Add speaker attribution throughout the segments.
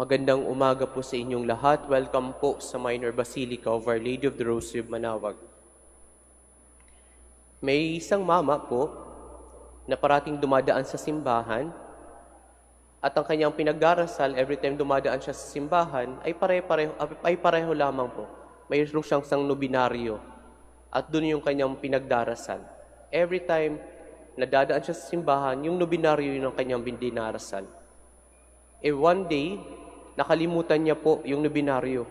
Speaker 1: Magandang umaga po sa inyong lahat. Welcome po sa Minor Basilica of Our Lady of the Rosary of Manaoag. May isang mama po na parating dumadaan sa simbahan at ang kanyang pinagdarasal every time dumadaan siya sa simbahan ay pareho lamang po. Mayroon siyang isang nobinaryo at doon yung kanyang pinagdarasal. Every time na dadaan siya sa simbahan, yung nobinaryo yun ang kanyang dinarasal. One day, nakalimutan niya po yung nobinaryo.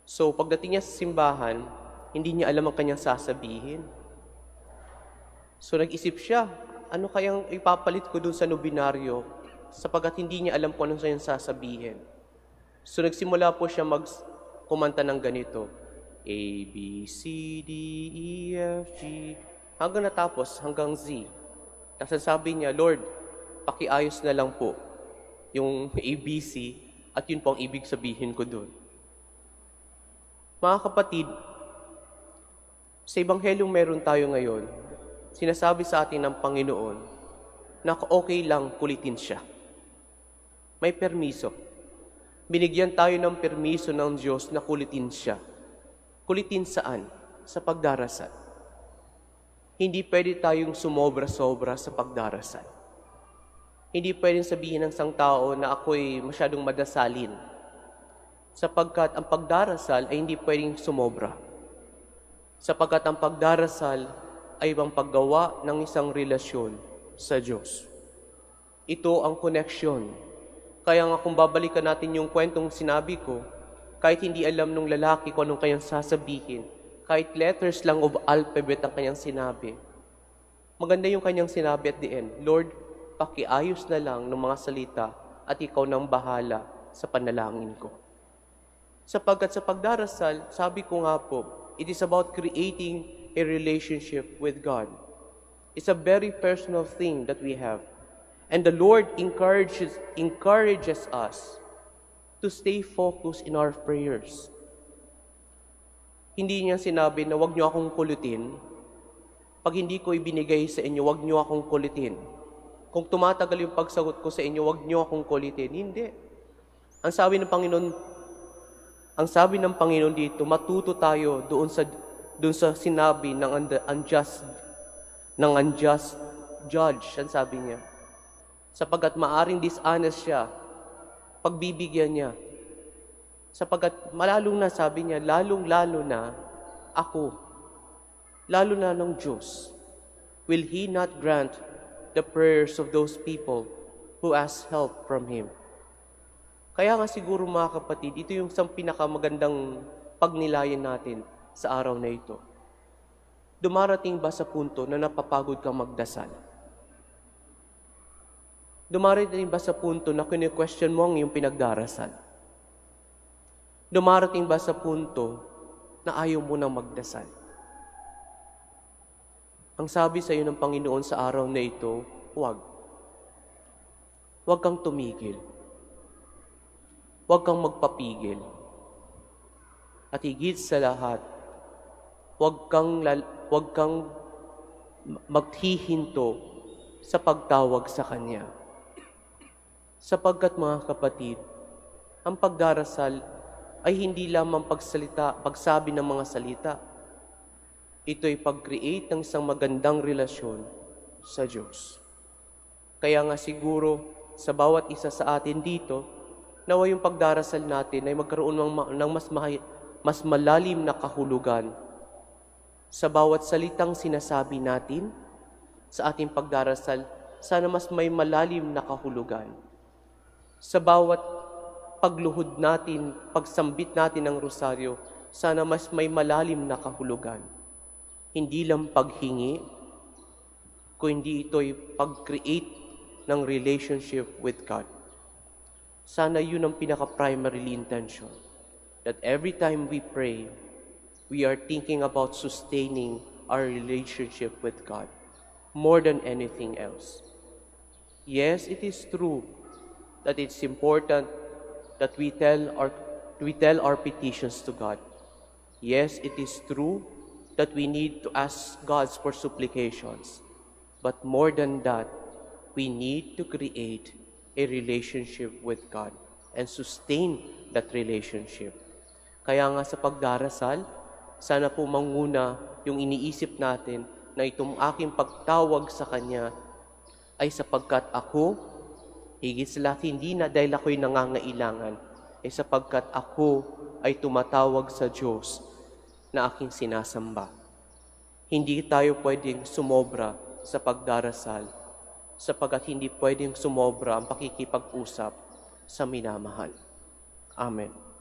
Speaker 1: So, pagdating niya sa simbahan, hindi niya alam ang kanyang sasabihin. So, nag-isip siya, ano kayang ipapalit ko dun sa nobinaryo sapagkat hindi niya alam kung anong kanyang sasabihin. So, nagsimula po siya kumanta ng ganito. A, B, C, D, E, F, G, hanggang natapos, hanggang Z. Tapos sabi niya, Lord, pakiayos na lang po yung ABC at yun po ang ibig sabihin ko doon. Mga kapatid, sa Ebanghelyong meron tayo ngayon, sinasabi sa atin ng Panginoon na okay lang kulitin siya. May permiso. Binigyan tayo ng permiso ng Diyos na kulitin siya. Kulitin saan? Sa pagdarasal. Hindi pwede tayong sumobra-sobra sa pagdarasal. Hindi pwedeng sabihin ng isang tao na ako'y masyadong madasalin. Sapagkat ang pagdarasal ay hindi pwedeng sumobra. Sapagkat ang pagdarasal ay ibang paggawa ng isang relasyon sa Diyos. Ito ang connection. Kaya nga kung babalikan natin yung kwentong sinabi ko, kahit hindi alam nung lalaki kung anong kanyang sasabihin, kahit letters lang of alphabet ang kanyang sinabi, maganda yung kanyang sinabi at the end, Lord, pakiayos na lang ng mga salita at ikaw nang bahala sa panalangin ko. Sapagkat sa pagdarasal, sabi ko nga po, it is about creating a relationship with God. It's a very personal thing that we have. And the Lord encourages us to stay focused in our prayers. Hindi niya sinabi na wag niyo akong kulitin. Pag hindi ko ibinigay sa inyo, wag niyo akong kulitin. Kung tumatagal yung pagsagot ko sa inyo, wag niyo akong kulitin. Hindi. Ang sabi ng Panginoon dito, matuto tayo doon sa sinabi ng unjust judge, ang sabi niya. Sapagkat maaring dishonest siya, pagbibigyan niya. Sapagkat malalong na, sabi niya, lalong-lalo na ako, lalo na ng Diyos, will He not grant the prayers of those people who ask help from Him. Kaya nga siguro mga kapatid, ito yung isang pinakamagandang pagnilayan natin sa araw na ito. Dumarating ba sa punto na napapagod kang magdasal? Dumarating ba sa punto na kine-question mo ang iyong pinagdarasal? Dumarating ba sa punto na ayaw mo nang magdasal? Ang sabi sa iyo ng Panginoon sa araw na ito, huwag. Huwag kang tumigil. Huwag kang magpapigil. At higit sa lahat, huwag kang maghihinto sa pagtawag sa Kanya. Sapagkat mga kapatid, ang pagdarasal ay hindi lamang pagsabi ng mga salita. Ito'y pag-create ng isang magandang relasyon sa Diyos. Kaya nga siguro sa bawat isa sa atin dito, nawa yung pagdarasal natin ay magkaroon ng mas malalim na kahulugan sa bawat salitang sinasabi natin sa ating pagdarasal, sana mas may malalim na kahulugan. Sa bawat pagluhod natin, pagsambit natin ng rosaryo, sana mas may malalim na kahulugan. Hindi lang paghingi, kundi ito'y pag-create ng relationship with God. Sana yun ang pinaka-primary intention. That every time we pray, we are thinking about sustaining our relationship with God more than anything else. Yes, it is true that it's important that we tell our petitions to God. Yes, it is true that we need to ask God for supplications. But more than that, we need to create a relationship with God and sustain that relationship. Kaya nga sa pagdarasal, sana po manguna yung iniisip natin na itong aking pagtawag sa Kanya ay sapagkat ako, higit sa lahat hindi na dahil ako'y nangangailangan, ay sapagkat ako ay tumatawag sa Diyos na aking sinasamba. Hindi tayo pwedeng sumobra sa pagdarasal, sapagkat hindi pwedeng sumobra ang pakikipag-usap sa minamahal. Amen.